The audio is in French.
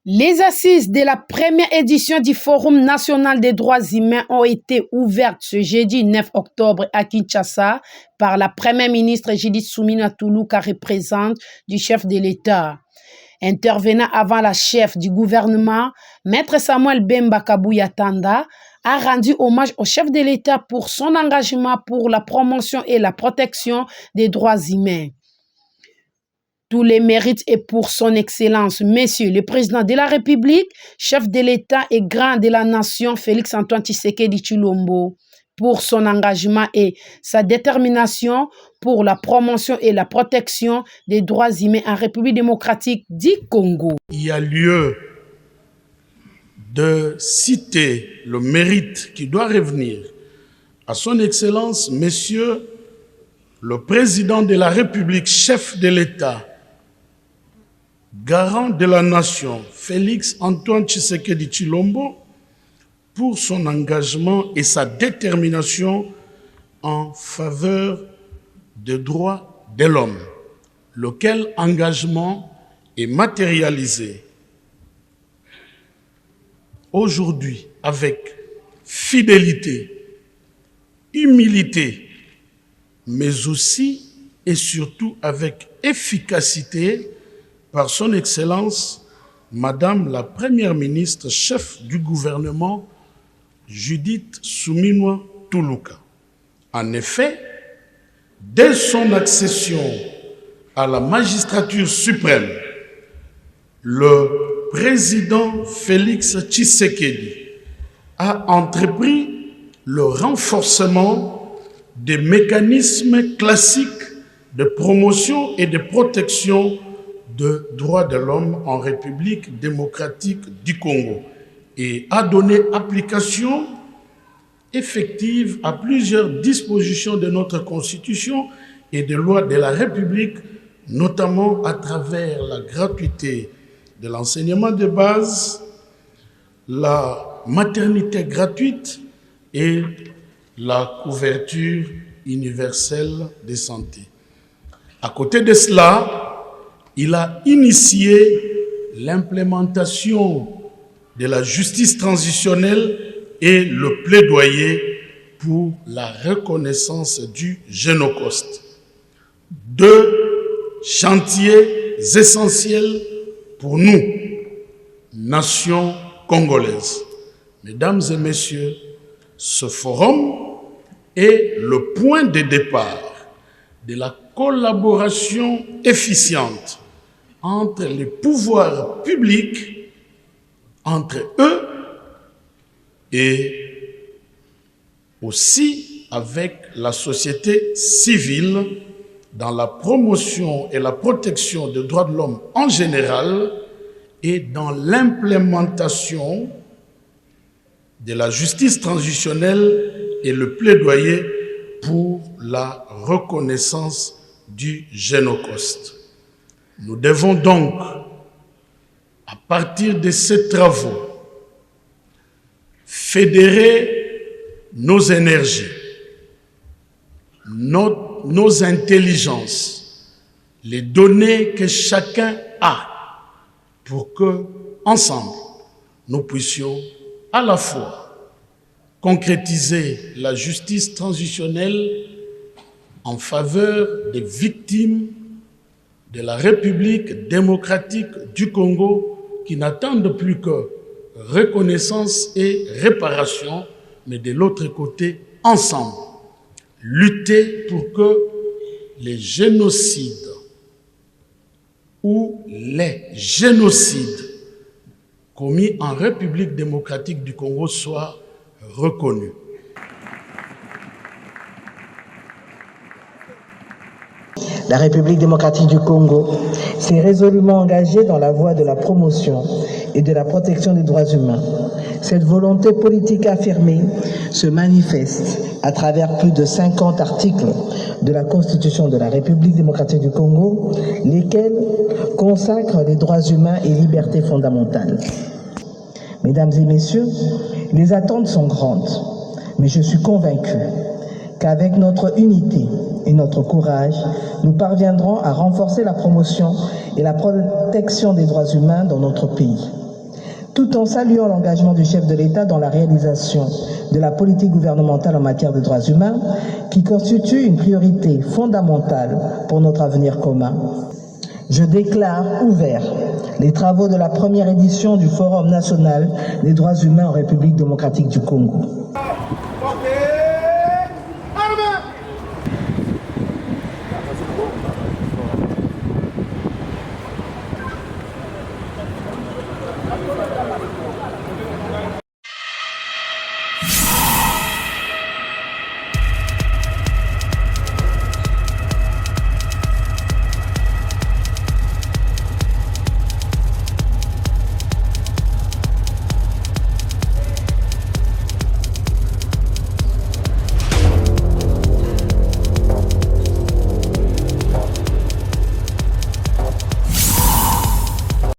Les assises de la première édition du Forum national des droits humains ont été ouvertes ce jeudi 9 octobre à Kinshasa par la première ministre Judith Suminwa Tuluka, représentante du chef de l'État. Intervenant avant la chef du gouvernement, Maître Samuel Bemba Kabuya Tanda a rendu hommage au chef de l'État pour son engagement pour la promotion et la protection des droits humains. Tous les mérites et pour son excellence, Monsieur le Président de la République, chef de l'État et grand de la nation, Félix-Antoine Tshisekedi Tshilombo, pour son engagement et sa détermination pour la promotion et la protection des droits humains en République démocratique du Congo. Il y a lieu de citer le mérite qui doit revenir à son excellence, Monsieur le Président de la République, chef de l'État, garant de la nation, Félix-Antoine Tshisekedi Tshilombo, pour son engagement et sa détermination en faveur des droits de l'homme, lequel engagement est matérialisé aujourd'hui avec fidélité, humilité, mais aussi et surtout avec efficacité par son Excellence, Madame la Première ministre, chef du gouvernement, Judith Suminwa Tuluka. En effet, dès son accession à la magistrature suprême, le président Félix Tshisekedi a entrepris le renforcement des mécanismes classiques de promotion et de protection de droits de l'homme en République démocratique du Congo et a donné application effective à plusieurs dispositions de notre Constitution et des lois de la République, notamment à travers la gratuité de l'enseignement de base, la maternité gratuite et la couverture universelle de santé. À côté de cela, il a initié l'implémentation de la justice transitionnelle et le plaidoyer pour la reconnaissance du Génocoste. Deux chantiers essentiels pour nous, nation congolaise. Mesdames et messieurs, ce forum est le point de départ de la collaboration efficiente entre les pouvoirs publics, entre eux et aussi avec la société civile dans la promotion et la protection des droits de l'homme en général et dans l'implémentation de la justice transitionnelle et le plaidoyer pour la reconnaissance du Génocoste. Nous devons donc, à partir de ces travaux, fédérer nos énergies, nos intelligences, les données que chacun a pour que, ensemble, nous puissions à la fois concrétiser la justice transitionnelle en faveur des victimes de la République démocratique du Congo qui n'attendent plus que reconnaissance et réparation, mais de l'autre côté, ensemble, lutter pour que les génocides ou les génocides commis en République démocratique du Congo soient reconnus. La République démocratique du Congo s'est résolument engagée dans la voie de la promotion et de la protection des droits humains. Cette volonté politique affirmée se manifeste à travers plus de 50 articles de la Constitution de la République démocratique du Congo, lesquels consacrent les droits humains et libertés fondamentales. Mesdames et messieurs, les attentes sont grandes, mais je suis convaincu qu'avec notre unité et notre courage, nous parviendrons à renforcer la promotion et la protection des droits humains dans notre pays. tout en saluant l'engagement du chef de l'État dans la réalisation de la politique gouvernementale en matière de droits humains, qui constitue une priorité fondamentale pour notre avenir commun. Je déclare ouverts les travaux de la première édition du Forum national des droits humains en République démocratique du Congo.